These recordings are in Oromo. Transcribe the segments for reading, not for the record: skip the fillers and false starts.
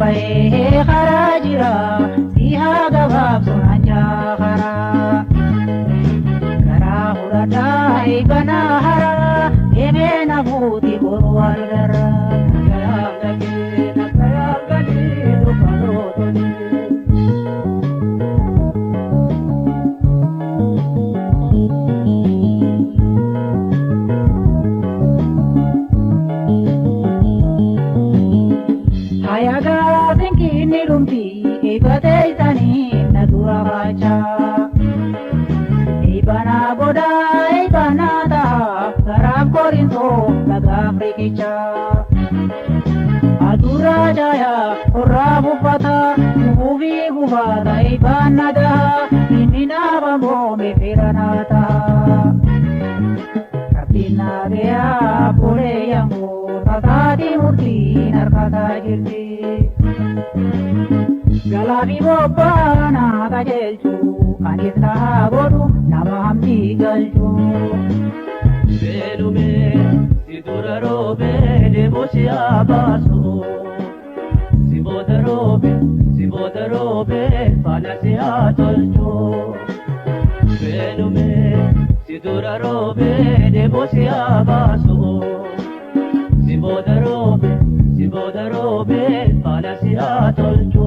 bahe kharajira siha gabab sunanja khara kara hurada ibana hara eme na bhuti gorwar gara nakaya gadi do palo toli nirumti ibadai tani nadura baca ibana boda ibana ta karab korinto laga prikicha adura jaya orabu pata uvi guvada ibana da inina bambo me piranata kapina gaya pure yango tatadi murti narkata jirti Galabi bopana kajelchu kanisa bodu namamdi galchu Belume sidurarobe devosia baso Sibodarobe palasia tolchu Belume sidurarobe devosia baso Sibodarobe palasia tolchu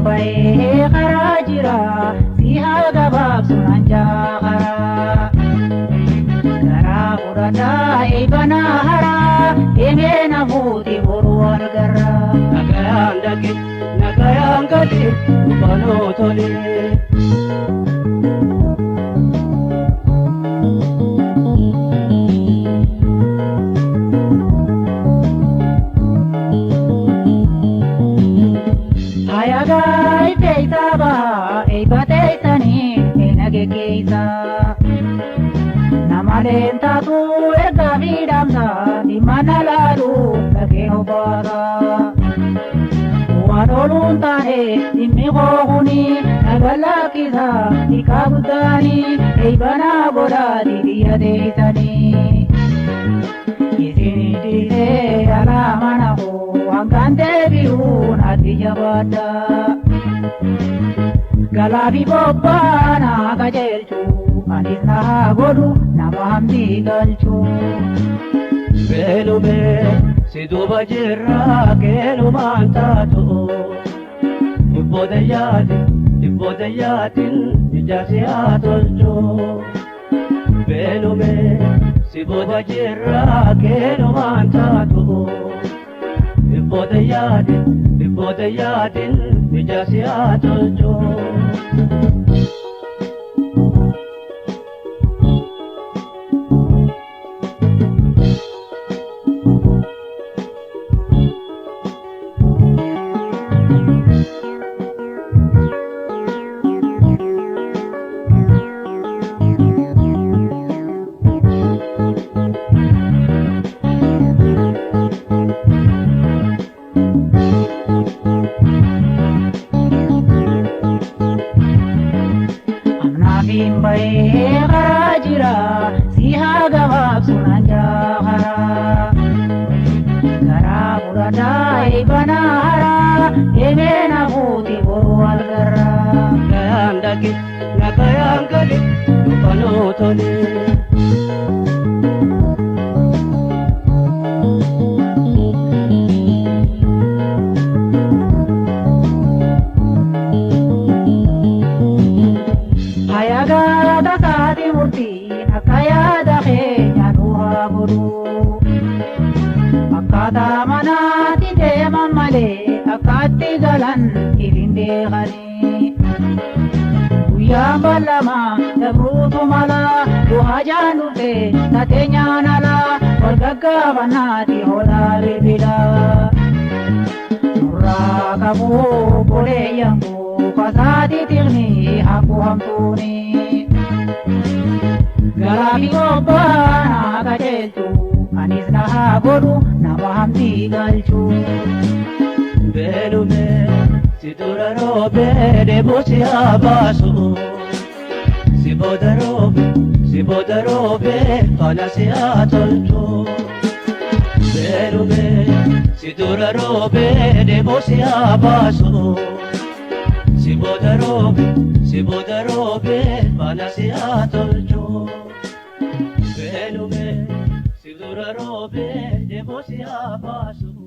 Bahe kharajira siha gabab sunanja khara kara urada ibana hara eme na bhuti gorwar gara nakaya gadi palo toli Ayagai teisa ba eibatei tani enage keisa namalenta tu erga vidamda dimanalaru kage hobara wadolun tane dimihoguni nagala kiza ikabudani eibana boda diya deitani isini dile alamana ho angante biun atijabada Galabi bopana kajelchu anisa godu namamdi galchu Belume siduba jirra kelumantato Ibbodayatin ijasiya tolchu Belume siduba jirra kelumantato Ibbodayatin ijasiya tolchu Bahe kharajira siha gabab sunanja khara kara urada ibana hara eme na bhuti gorwar gara nakaya gadi palo toli murti nakaya dahe nyanuha guru akada manati te mamale akati galan irinde gani uya balama dabrutu mala duhajanu te tatenya nala orgaga banati hola bebida nurra kabu bole yangu kasadi tirni aku hamtuni Gala Gobbana kajeeltu anis na haa godhu nama hamtii galchu. Beelume si dura roobe deeboo si haa baasu. Si booda roobe faana si haa tolchu. Beelume si dura roobe deeboo si haa baasu. Si booda roobe faana si haa tolchu. Beelume si dura roobe deeboo si haa baasu.